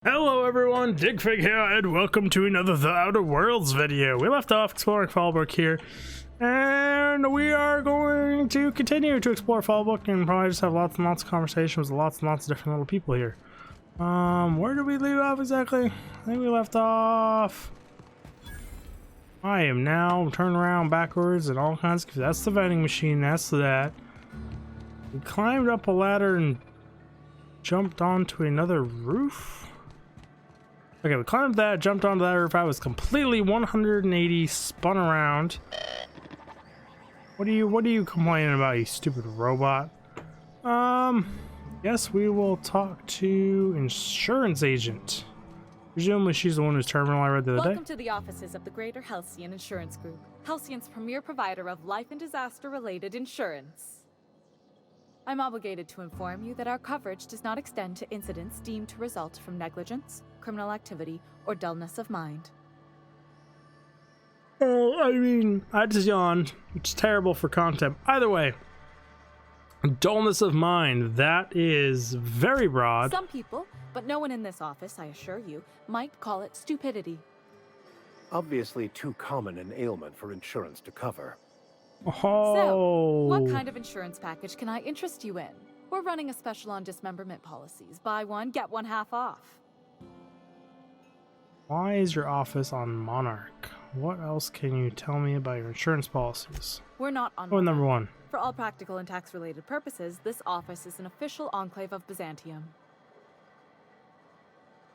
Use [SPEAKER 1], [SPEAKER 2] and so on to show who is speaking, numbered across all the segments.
[SPEAKER 1] Hello everyone, Digfig here, and welcome to another The Outer Worlds video. We left off exploring Fallbrook here, and we are going to continue to explore Fallbrook and probably just have lots and lots of conversations with lots and lots of different little people here. Where did we leave off exactly? I think we left off... I am now turned around backwards and all kinds of... That's the vending machine, that's that. We climbed up a ladder and jumped onto another roof? Okay, we climbed that, jumped onto that roof. I was completely 180 spun around. What are you complaining about, you stupid robot? Guess we will talk to insurance agent. Presumably she's the one whose terminal I read the other day.
[SPEAKER 2] Welcome to the offices of the Greater Halcyon Insurance Group, Halcyon's premier provider of life and disaster-related insurance. I'm obligated to inform you that our coverage does not extend to incidents deemed to result from negligence, criminal activity, or dullness of mind.
[SPEAKER 1] Oh, I mean, I just yawned. It's terrible for content. Either way, dullness of mind, that is very broad.
[SPEAKER 2] Some people, but no one in this office, I assure you, might call it stupidity.
[SPEAKER 3] Obviously too common an ailment for insurance to cover.
[SPEAKER 1] Oh.
[SPEAKER 2] So, what kind of insurance package can I interest you in? We're running a special on dismemberment policies. Buy one, get one half off.
[SPEAKER 1] Why is your office on Monarch? What else can you tell me about your insurance policies?
[SPEAKER 2] We're not on
[SPEAKER 1] Oh, number one.
[SPEAKER 2] For all practical and tax-related purposes, this office is an official enclave of Byzantium.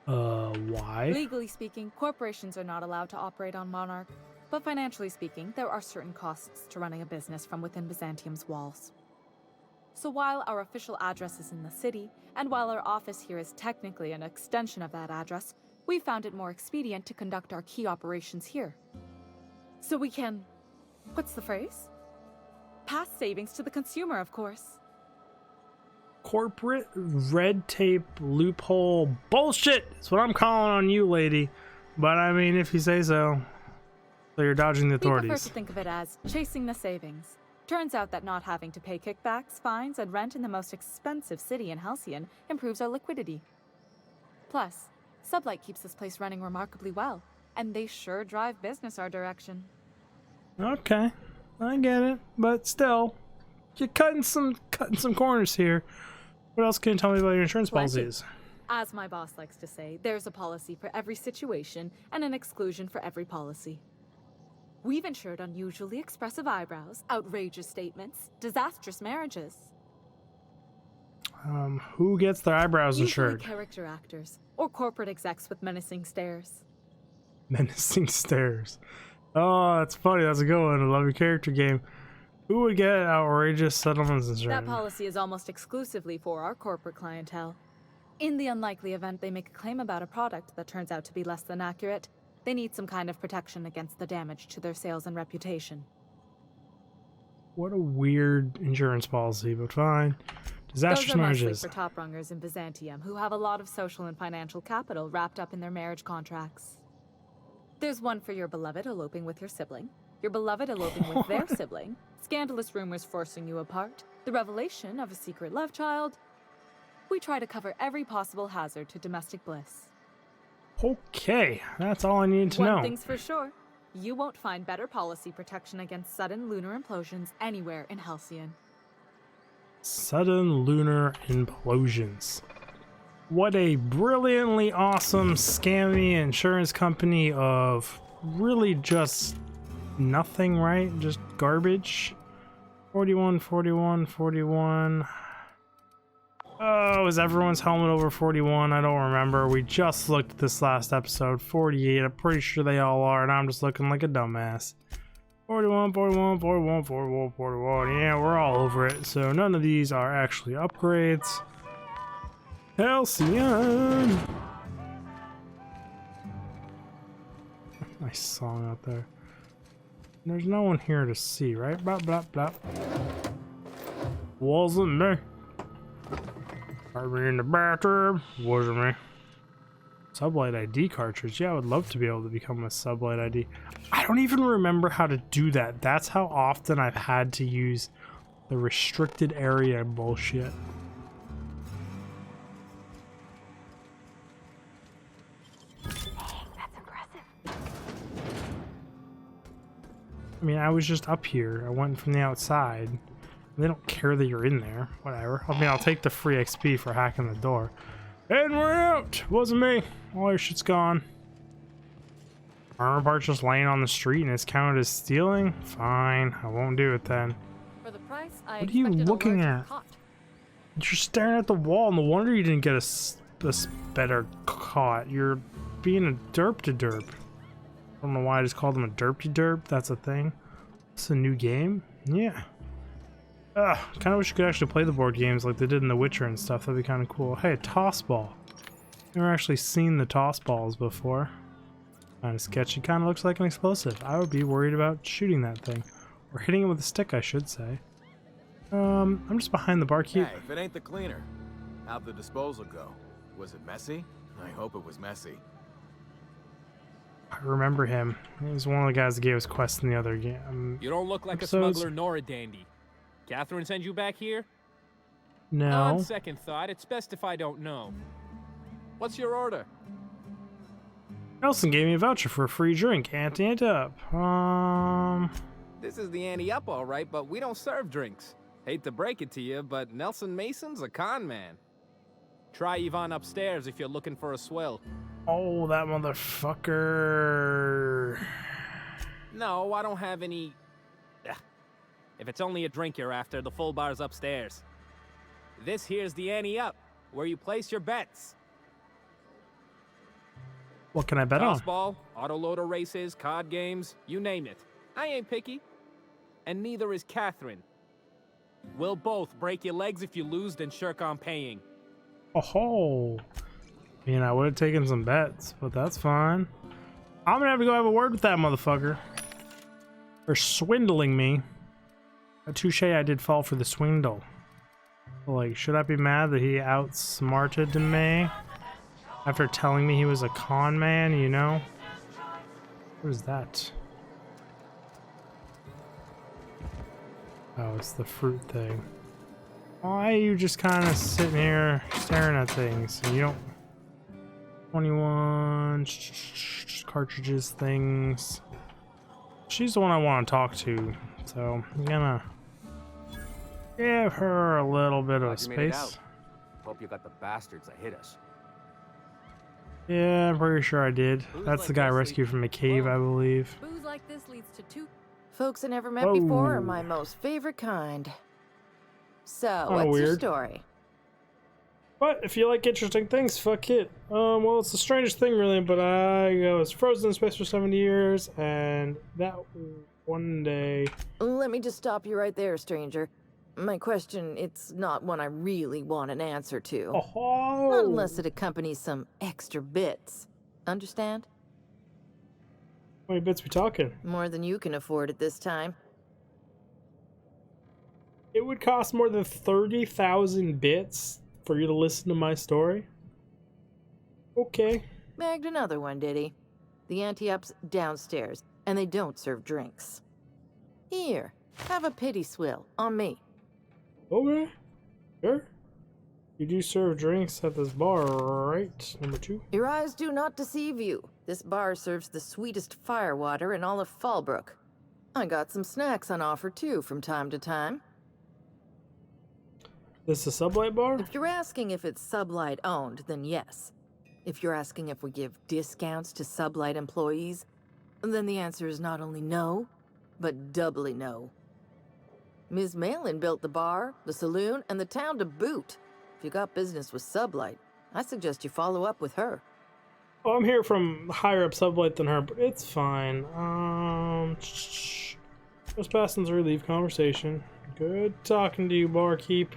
[SPEAKER 1] Why?
[SPEAKER 2] Legally speaking, corporations are not allowed to operate on Monarch. But financially speaking, there are certain costs to running a business from within Byzantium's walls. So while our official address is in the city, and while our office here is technically an extension of that address, we found it more expedient to conduct our key operations here. So we can... what's the phrase? Pass savings to the consumer, of course.
[SPEAKER 1] Corporate red tape loophole bullshit is what I'm calling on you, lady. But I mean, if you say so. So you're dodging the authorities.
[SPEAKER 2] We prefer to think of it as chasing the savings. Turns out that not having to pay kickbacks, fines, and rent in the most expensive city in Halcyon improves our liquidity. Plus, Sublight keeps this place running remarkably well, and they sure drive business our direction.
[SPEAKER 1] Okay, I get it, but still, you're cutting some corners here. What else can you tell me about your insurance policies?
[SPEAKER 2] As my boss likes to say, there's a policy for every situation and an exclusion for every policy. We've insured unusually expressive eyebrows, outrageous statements, disastrous marriages.
[SPEAKER 1] Who gets their eyebrows
[SPEAKER 2] Usually
[SPEAKER 1] insured?
[SPEAKER 2] Character actors, or corporate execs with menacing stares.
[SPEAKER 1] Menacing stares. Oh, that's funny. That's a good one. I love your character game. Who would get outrageous settlements insurance?
[SPEAKER 2] That policy is almost exclusively for our corporate clientele. In the unlikely event they make a claim about a product that turns out to be less than accurate, they need some kind of protection against the damage to their sales and reputation.
[SPEAKER 1] What a weird insurance policy, but fine. Disastrous
[SPEAKER 2] Those are
[SPEAKER 1] marriages.
[SPEAKER 2] mostly for top rungers in Byzantium who have a lot of social and financial capital wrapped up in their marriage contracts. There's one for your beloved eloping with your sibling, your beloved eloping with their sibling, scandalous rumors forcing you apart, the revelation of a secret love child. We try to cover every possible hazard to domestic bliss.
[SPEAKER 1] Okay, that's all I need to know.
[SPEAKER 2] One thing's for sure, you won't find better policy protection against sudden lunar implosions anywhere in Halcyon.
[SPEAKER 1] Sudden lunar implosions. What a brilliantly awesome scammy insurance company of really just nothing, right? Just garbage. 41, 41, 41. Oh, is everyone's helmet over 41? I don't remember. We just looked at this last episode. 48. I'm pretty sure they all are, and I'm just looking like a dumbass. 41, 41, 41, 41, 41. Yeah, we're all over it. So none of these are actually upgrades. Halcyon! Nice song out there. There's no one here to see, right? Blah, blah, blah. Wasn't me. Are we in the bathroom? Wasn't me. Sublight ID cartridge. Yeah, I would love to be able to become a Sublight ID. I don't even remember how to do that. That's how often I've had to use the restricted area bullshit. I mean, I was just up here. I went from the outside. They don't care that you're in there. Whatever. I mean, I'll take the free XP for hacking the door. And we're out! Wasn't me. All your shit's gone. Armor part's just laying on the street and it's counted as stealing? Fine. I won't do it then.
[SPEAKER 2] For the price, I
[SPEAKER 1] What are you
[SPEAKER 2] expected a
[SPEAKER 1] looking
[SPEAKER 2] larger
[SPEAKER 1] at?
[SPEAKER 2] cot.
[SPEAKER 1] You're staring at the wall. No wonder you didn't get a better caught. You're being a derp-to-derp. I don't know why I just called him a derp-to-derp. That's a thing. It's a new game? Yeah. Ugh, kind of wish you could actually play the board games like they did in The Witcher and stuff. That'd be kind of cool. Hey, a toss ball. Never actually seen the toss balls before. Kind of sketchy. Kind of looks like an explosive. I would be worried about shooting that thing. Or hitting it with a stick, I should say. I'm just behind the barkeep.
[SPEAKER 4] Hey, if it ain't the cleaner, how'd the disposal go? Was it messy? I hope it was messy.
[SPEAKER 1] I remember him. He was one of the guys that gave us quests in the other game.
[SPEAKER 5] You don't look like
[SPEAKER 1] episodes.
[SPEAKER 5] a smuggler nor a dandy. Catherine sent you back here?
[SPEAKER 1] No.
[SPEAKER 5] On second thought, it's best if I don't know. What's your order?
[SPEAKER 1] Nelson gave me a voucher for a free drink. Ante it up.
[SPEAKER 5] This is the ante up, all right, but we don't serve drinks. Hate to break it to you, but Nelson Mason's a con man. Try Yvonne upstairs if you're looking for a swill.
[SPEAKER 1] Oh, that motherfucker.
[SPEAKER 5] No, I don't have any... Ugh. If it's only a drink you're after, the full bar's upstairs. This here's the ante up, where you place your bets.
[SPEAKER 1] What can I bet on?
[SPEAKER 5] Tossball, autoloader races, card games, you name it. I ain't picky. And neither is Catherine. We'll both break your legs if you lose, then shirk on paying.
[SPEAKER 1] Oh, I mean, I would have taken some bets, but that's fine. I'm gonna have to go have a word with that motherfucker. For swindling me. Touche, I did fall for the swindle. Like, should I be mad that he outsmarted me? After telling me he was a con man, you know? What is that? Oh, it's the fruit thing. Why are you just kind of sitting here staring at things? And you don't... 21... cartridges, things... She's the one I want to talk to, so I'm gonna... give her a little bit of space.
[SPEAKER 4] Hope you got the bastards that hit us.
[SPEAKER 1] Yeah, I'm pretty sure I did. That's the guy I rescued from a cave, I believe.
[SPEAKER 2] Booze like this leads to two.
[SPEAKER 6] Folks I never met before are my most favorite kind. So, what's your
[SPEAKER 1] weird.
[SPEAKER 6] story?
[SPEAKER 1] But if you like interesting things, fuck it. Well, it's the strangest thing, really, but I was frozen in space for 70 years, and that one day...
[SPEAKER 6] Let me just stop you right there, stranger. My question, it's not one I really want an answer to.
[SPEAKER 1] Oh!
[SPEAKER 6] Not unless it accompanies some extra bits. Understand?
[SPEAKER 1] How many bits we talking?
[SPEAKER 6] More than you can afford at this time.
[SPEAKER 1] It would cost more than 30,000 bits for you to listen to my story? Okay.
[SPEAKER 6] Bagged another one, did he? The anti-up's downstairs, and they don't serve drinks. Here, have a pity swill, on me.
[SPEAKER 1] Okay. Sure. You do serve drinks at this bar, right? Number 2?
[SPEAKER 6] Your eyes do not deceive you. This bar serves the sweetest firewater in all of Fallbrook. I got some snacks on offer, too, from time to time.
[SPEAKER 1] This is a sublight bar?
[SPEAKER 6] If you're asking if it's Sublight owned, then yes. If you're asking if we give discounts to Sublight employees, then the answer is not only no, but doubly no. Ms. Malin built the bar, the saloon, and the town to boot. If you got business with Sublight, I suggest you follow up with her.
[SPEAKER 1] Well, I'm here from higher up sublight than her, but it's fine. Just passing through, leave conversation. Good talking to you, barkeep.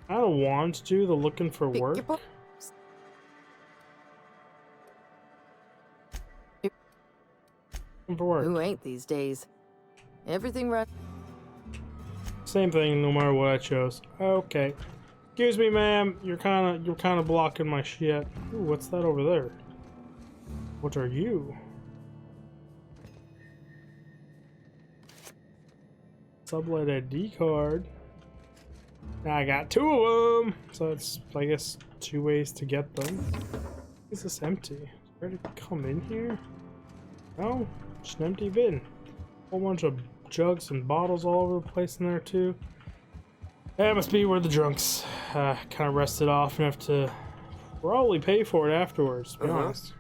[SPEAKER 1] I don't want to. They're looking for work. Looking for work.
[SPEAKER 6] Who ain't these days? Everything right.
[SPEAKER 1] Same thing, no matter what I chose. Okay. Excuse me, ma'am. You're kind of blocking my shit. Ooh, what's that over there? What are you? Sublight ID card. I got 2 of them, so it's, I guess, 2 ways to get them. Is this empty? Is there to come in here? No, just an empty bin. Whole bunch of jugs and bottles all over the place in there too. That must be where the drunks kind of rested off enough to probably pay for it afterwards, to be honest.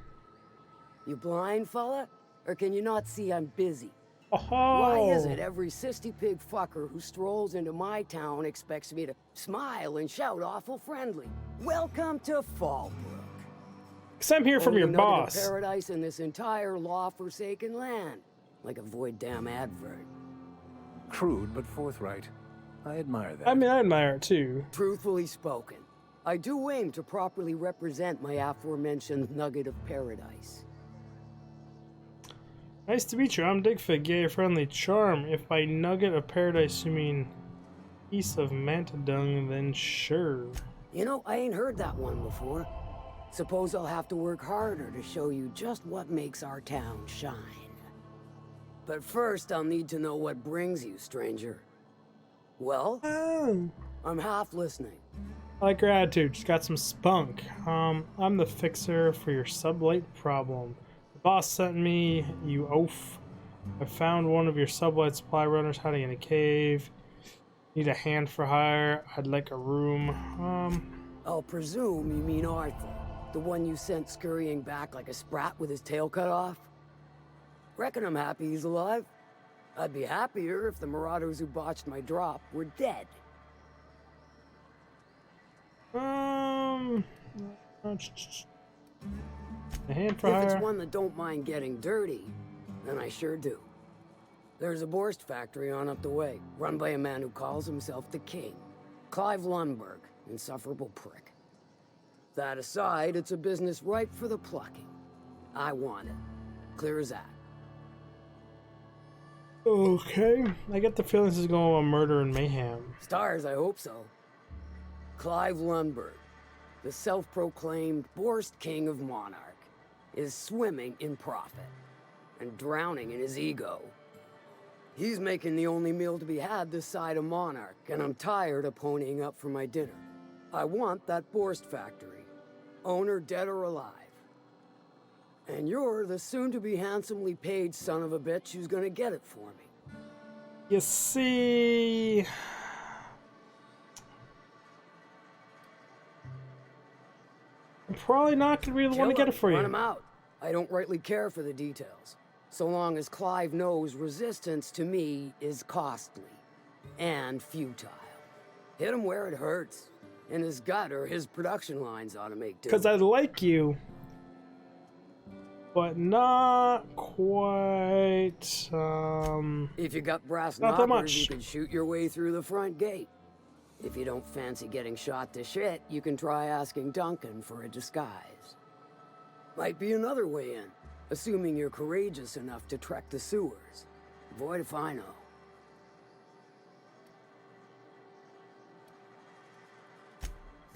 [SPEAKER 7] You blind, fella? Or can you not see I'm busy?
[SPEAKER 1] Oh.
[SPEAKER 7] Why is it every sissy pig fucker who strolls into my town expects me to smile and shout awful friendly? Welcome to Fallbrook.
[SPEAKER 1] Because I'm here from your
[SPEAKER 7] Only nugget of
[SPEAKER 1] boss.
[SPEAKER 7] paradise in this entire law-forsaken land. Like a void damn advert.
[SPEAKER 3] Crude but forthright. I admire that.
[SPEAKER 1] I mean, I admire it too.
[SPEAKER 7] Truthfully spoken, I do aim to properly represent my aforementioned nugget of paradise.
[SPEAKER 1] Nice to meet you. I'm Digfig, gay, friendly charm. If by nugget of paradise you mean piece of manta dung, then sure.
[SPEAKER 7] You know, I ain't heard that one before. Suppose I'll have to work harder to show you just what makes our town shine. But first, I'll need to know what brings you, stranger. Well,
[SPEAKER 1] Oh.
[SPEAKER 7] I'm half listening.
[SPEAKER 1] I like your attitude. Just got some spunk. I'm the fixer for your sublight problem. The boss sent me, you oaf. I found one of your sublight supply runners hiding in a cave. Need a hand for hire. I'd like a room.
[SPEAKER 7] I'll presume you mean Arthur, the one you sent scurrying back like a sprat with his tail cut off? Reckon I'm happy he's alive. I'd be happier if the marauders who botched my drop were dead.
[SPEAKER 1] A hand for
[SPEAKER 7] If
[SPEAKER 1] hire.
[SPEAKER 7] it's one that don't mind getting dirty, then I sure do. There's a Borst factory on up the way, run by a man who calls himself the King. Clive Lundberg, insufferable prick. That aside, it's a business ripe for the plucking. I want it. Clear as that.
[SPEAKER 1] Okay. I get the feeling this is going on murder and mayhem.
[SPEAKER 7] Stars, I hope so. Clive Lundberg, the self-proclaimed Borst King of Monarch, is swimming in profit and drowning in his ego. He's making the only meal to be had this side of Monarch, and I'm tired of ponying up for my dinner. I want that Borst factory, owner dead or alive. And you're the soon-to-be handsomely paid son of a bitch who's gonna get it for me.
[SPEAKER 1] You see... I'm probably not going to be the one to get it for you.
[SPEAKER 7] Run him out. I don't rightly care for the details. So long as Clive knows resistance to me is costly and futile. Hit him where it hurts. In his gut or his production lines ought to make do.
[SPEAKER 1] Because I like you, but not quite,
[SPEAKER 7] If you got brass
[SPEAKER 1] not that
[SPEAKER 7] knockers,
[SPEAKER 1] much.
[SPEAKER 7] you can shoot your way through the front gate. If you don't fancy getting shot to shit, you can try asking Duncan for a disguise. Might be another way in, assuming you're courageous enough to trek the sewers. Void if I know.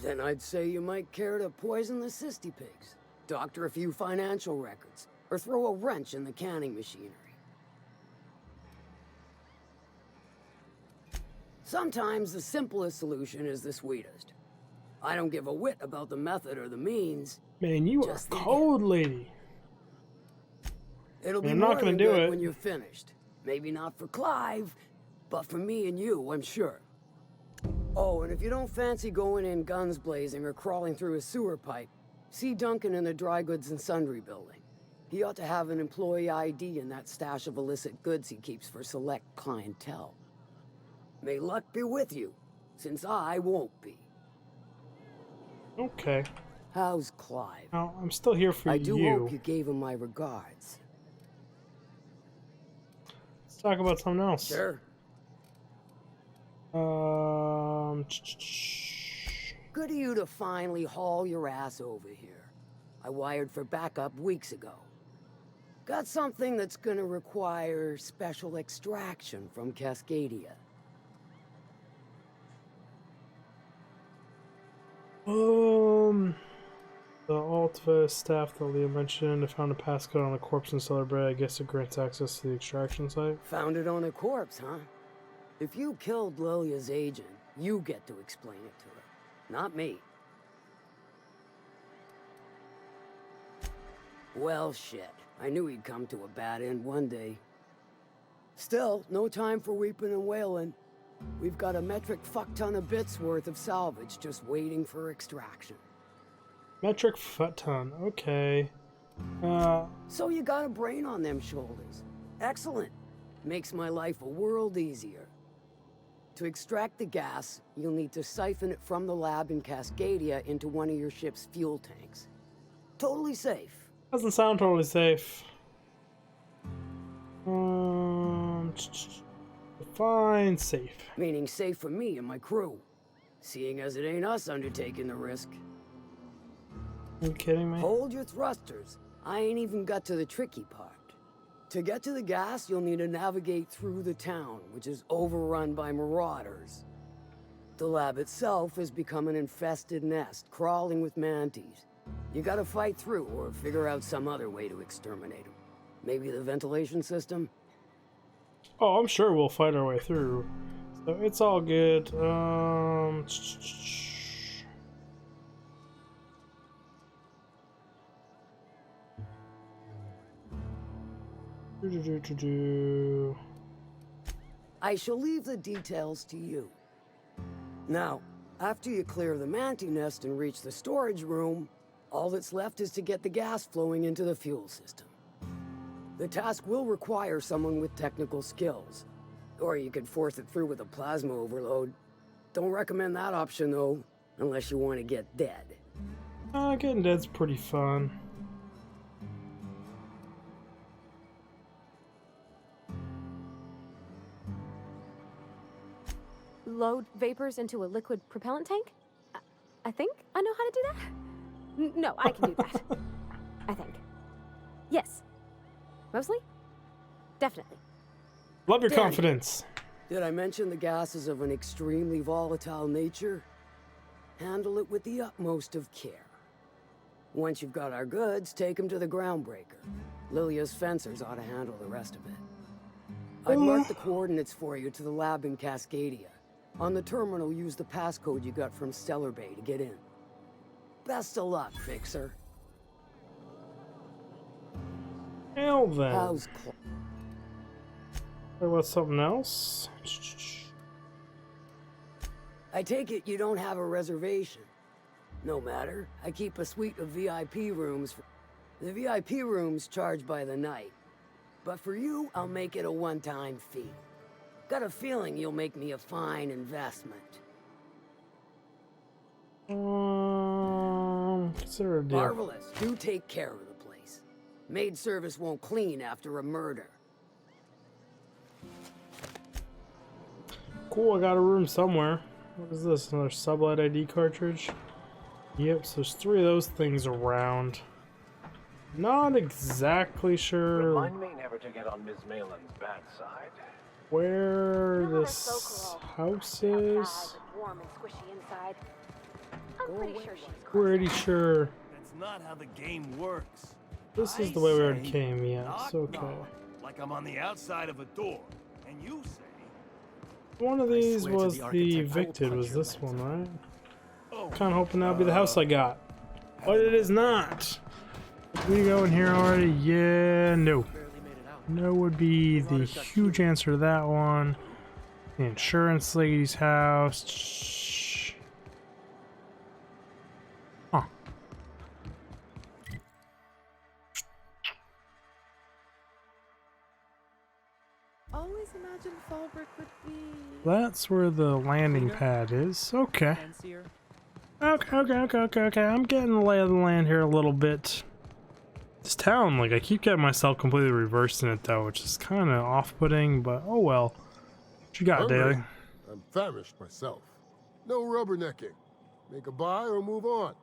[SPEAKER 7] Then I'd say you might care to poison the cysty pigs, doctor a few financial records, or throw a wrench in the canning machinery. Sometimes the simplest solution is the sweetest. I don't give a whit about the method or the means.
[SPEAKER 1] Man, you are
[SPEAKER 7] Just think
[SPEAKER 1] cold, lady.
[SPEAKER 7] It'll be
[SPEAKER 1] I'm not
[SPEAKER 7] more
[SPEAKER 1] gonna
[SPEAKER 7] than
[SPEAKER 1] do
[SPEAKER 7] good
[SPEAKER 1] it.
[SPEAKER 7] when you're finished. Maybe not for Clive, but for me and you, I'm sure. Oh, and if you don't fancy going in guns blazing or crawling through a sewer pipe, see Duncan in the dry goods and sundry building. He ought to have an employee ID in that stash of illicit goods he keeps for select clientele. May luck be with you, since I won't be.
[SPEAKER 1] Okay.
[SPEAKER 7] How's Clive?
[SPEAKER 1] Now, I'm still here for
[SPEAKER 7] I
[SPEAKER 1] you.
[SPEAKER 7] do hope you gave him my regards.
[SPEAKER 1] Let's talk about something else.
[SPEAKER 7] Sure. Good of you to finally haul your ass over here. I wired for backup weeks ago. Got something that's gonna require special extraction from Cascadia.
[SPEAKER 1] The Altiva staff that Leo mentioned, I found a passcode on the corpse in Celebrate. I guess it grants access to the extraction site.
[SPEAKER 7] Found it on a corpse, huh? If you killed Lilia's agent, you get to explain it to her, not me. Well, shit. I knew he'd come to a bad end one day. Still, no time for weeping and wailing. We've got a metric fuck ton of bits worth of salvage just waiting for extraction.
[SPEAKER 1] Metric foot ton. Okay.
[SPEAKER 7] So you got a brain on them shoulders. Excellent. Makes my life a world easier. To extract the gas, you'll need to siphon it from the lab in Cascadia into one of your ship's fuel tanks. Totally safe.
[SPEAKER 1] Doesn't sound totally safe. Define safe.
[SPEAKER 7] Meaning safe for me and my crew. Seeing as it ain't us undertaking the risk.
[SPEAKER 1] Are you kidding me?
[SPEAKER 7] Hold your thrusters. I ain't even got to the tricky part. To get to the gas, you'll need to navigate through the town, which is overrun by marauders. The lab itself has become an infested nest, crawling with mantis. You gotta fight through or figure out some other way to exterminate them. Maybe the ventilation system?
[SPEAKER 1] Oh, I'm sure we'll fight our way through. So it's all good.
[SPEAKER 7] I shall leave the details to you. Now, after you clear the mantis nest and reach the storage room, all that's left is to get the gas flowing into the fuel system. The task will require someone with technical skills, or you could force it through with a plasma overload. Don't recommend that option though, unless you want to get dead.
[SPEAKER 1] Getting dead's pretty fun.
[SPEAKER 8] Load vapors into a liquid propellant tank? I think I know how to do that. No, I can do that. I think. Yes. Mostly? Definitely.
[SPEAKER 1] Love your
[SPEAKER 7] Danny,
[SPEAKER 1] confidence.
[SPEAKER 7] Did I mention the gas is of an extremely volatile nature? Handle it with the utmost of care. Once you've got our goods, take them to the groundbreaker. Lilia's fencers ought to handle the rest of it. I've marked the coordinates for you to the lab in Cascadia. On the terminal, use the passcode you got from Stellar Bay to get in. Best of luck, Fixer.
[SPEAKER 1] Hell then.
[SPEAKER 7] How's
[SPEAKER 1] What about something else?
[SPEAKER 7] I take it you don't have a reservation. No matter, I keep a suite of VIP rooms. The VIP rooms charge by the night. But for you, I'll make it a one-time fee. Got a feeling you'll make me a fine investment.
[SPEAKER 1] Consider a deal.
[SPEAKER 7] Marvelous. Do take care of the place. Maid service won't clean after a murder.
[SPEAKER 1] Cool, I got a room somewhere. What is this? Another sublight ID cartridge? Yep, so there's 3 of those things around. Not exactly sure
[SPEAKER 3] Remind me never to get on Ms. Malin's bad side.
[SPEAKER 1] where this house is.
[SPEAKER 8] Warm and squishy inside. I'm pretty sure she's
[SPEAKER 1] Pretty sure
[SPEAKER 9] That's not how the game works.
[SPEAKER 1] this is
[SPEAKER 9] I
[SPEAKER 1] the way we already
[SPEAKER 9] say
[SPEAKER 1] came. Yes,
[SPEAKER 9] knock,
[SPEAKER 1] okay.
[SPEAKER 9] knock, like I'm on the outside of a door, and you say,
[SPEAKER 1] One of these
[SPEAKER 9] swear to
[SPEAKER 1] was
[SPEAKER 9] the
[SPEAKER 1] the
[SPEAKER 9] architect, I will
[SPEAKER 1] evicted.
[SPEAKER 9] punch
[SPEAKER 1] Was
[SPEAKER 9] your
[SPEAKER 1] this
[SPEAKER 9] legs
[SPEAKER 1] one, right?
[SPEAKER 9] "Oh,
[SPEAKER 1] Kind of hoping that'll be the house I got. But it is not. We go in here already? Yeah, no. No would be the huge answer to that one. The insurance lady's house. Huh.
[SPEAKER 2] Always imagined Fallbrook would be
[SPEAKER 1] That's where the landing pad is. Okay. Okay. I'm getting the lay of the land here a little bit. This town, like, I keep getting myself completely reversed in it, though, which is kind of off-putting, but oh well. What you got,
[SPEAKER 10] Hungry.
[SPEAKER 1] Daly?
[SPEAKER 10] I'm famished myself. No rubbernecking. Make a buy or move on.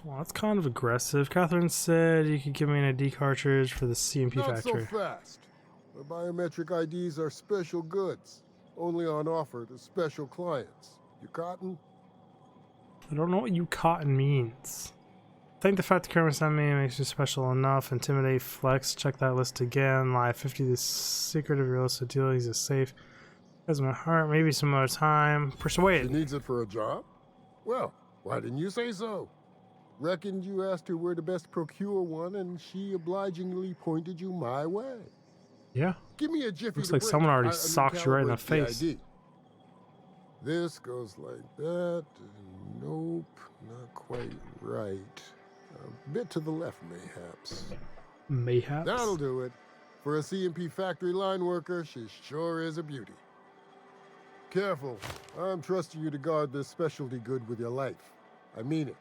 [SPEAKER 1] Well, that's kind of aggressive. Catherine said you could give me an ID cartridge for the CMP
[SPEAKER 10] Not
[SPEAKER 1] factory.
[SPEAKER 10] so fast. The biometric IDs are special goods, only on offer to special clients. You cotton?
[SPEAKER 1] I don't know what you cotton means. I think the fact the camera sent me makes you special enough. Intimidate, flex, check that list again. Lie 50, the secret of your illicit dealings is safe. Has my heart, maybe some other time.
[SPEAKER 10] She
[SPEAKER 1] Persuade.
[SPEAKER 10] needs it for a job? Well, why didn't you say so? Reckoned you asked her where to best procure one, and she obligingly pointed you my way.
[SPEAKER 1] Yeah.
[SPEAKER 10] Give me a jiffy.
[SPEAKER 1] Looks
[SPEAKER 10] to
[SPEAKER 1] like
[SPEAKER 10] break
[SPEAKER 1] someone
[SPEAKER 10] it.
[SPEAKER 1] already
[SPEAKER 10] I mean,
[SPEAKER 1] socked you right in the
[SPEAKER 10] calibrate the
[SPEAKER 1] face.
[SPEAKER 10] ID. This goes like that. Nope, not quite right. A bit to the left, mayhaps.
[SPEAKER 1] Mayhaps.
[SPEAKER 10] That'll do it. For a C&P factory line worker, she sure is a beauty. Careful. I'm trusting you to guard this specialty good with your life. I mean it.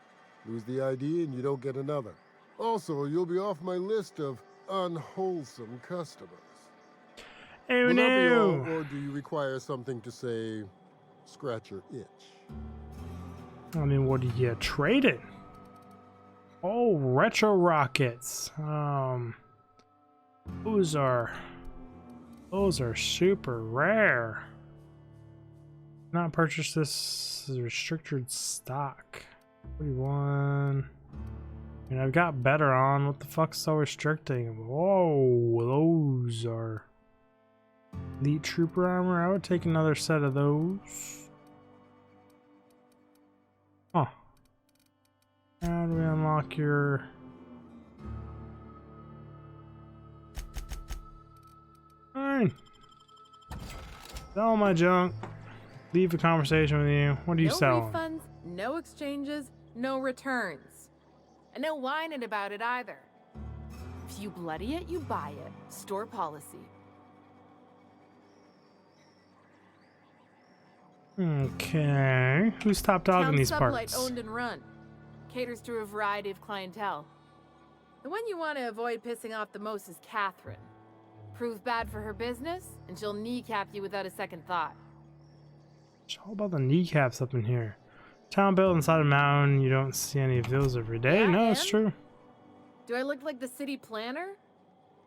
[SPEAKER 10] Lose the ID and you don't get another. Also, you'll be off my list of unwholesome customers.
[SPEAKER 1] Oh
[SPEAKER 10] Will that be all,
[SPEAKER 1] no!
[SPEAKER 10] or do you require something to say, scratch your itch?
[SPEAKER 1] I mean, what do you trade it? Oh, retro rockets. Those are super rare. Not purchase this as restricted stock. 41. I mean, I've got better on. What the fuck's so restricting? Whoa, those are elite trooper armor. I would take another set of those. Huh. How do we unlock your... Fine. Sell my junk. Leave a conversation with you. What are you selling?
[SPEAKER 11] No refunds, no exchanges, no returns. And no whining about it either. If you bloody it, you buy it. Store policy.
[SPEAKER 1] Okay. Who's top dog in these parts?
[SPEAKER 11] Owned and run. Caters to a variety of clientele. The one you want to avoid pissing off the most is Catherine. Prove bad for her business, and she'll kneecap you without a second thought.
[SPEAKER 1] It's all about the kneecaps up in here. Town built inside a mountain. You don't see any of those every day.
[SPEAKER 11] Yeah,
[SPEAKER 1] No, it's true.
[SPEAKER 11] Do I look like the city planner?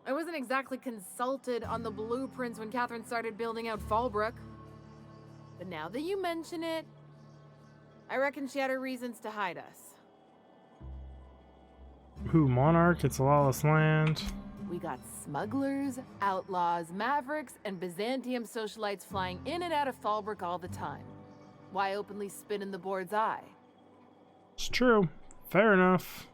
[SPEAKER 11] I wasn't exactly consulted on the blueprints when Catherine started building out Fallbrook. But now that you mention it, I reckon she had her reasons to hide us.
[SPEAKER 1] Who, Monarch? It's a lawless land.
[SPEAKER 11] We got smugglers, outlaws, mavericks, and Byzantium socialites flying in and out of Fallbrook all the time. Why openly spit in the board's eye?
[SPEAKER 1] It's true. Fair enough.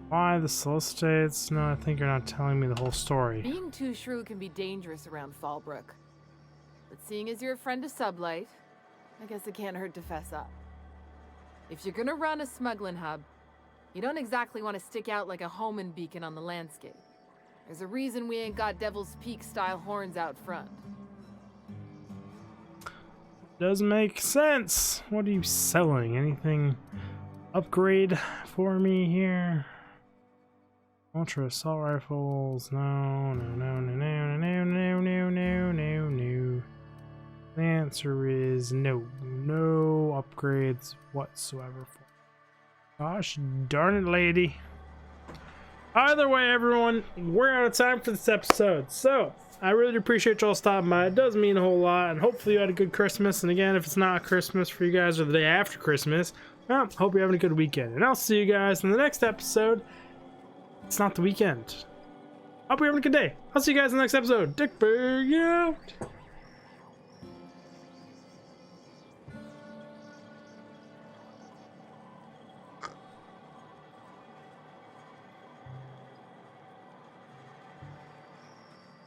[SPEAKER 1] Why the solicitates? No, I think you're not telling me the whole story.
[SPEAKER 11] Being too shrewd can be dangerous around Fallbrook. But seeing as you're a friend of Sublight, I guess it can't hurt to fess up. If you're gonna run a smuggling hub, you don't exactly want to stick out like a homing beacon on the landscape. There's a reason we ain't got Devil's Peak-style horns out front.
[SPEAKER 1] Does make sense. What are you selling? Anything upgrade for me here? Ultra assault rifles? No, no, no, no, no, no, no, no, no, no, no. The answer is no. No upgrades whatsoever. Gosh darn it, lady. Either way, everyone, we're out of time for this episode. So, I really appreciate y'all stopping by. It does mean a whole lot, and hopefully you had a good Christmas. And again, if it's not Christmas for you guys or the day after Christmas, well, hope you're having a good weekend. And I'll see you guys in the next episode. It's not the weekend. Hope you're having a good day. I'll see you guys in the next episode. Dick Big out.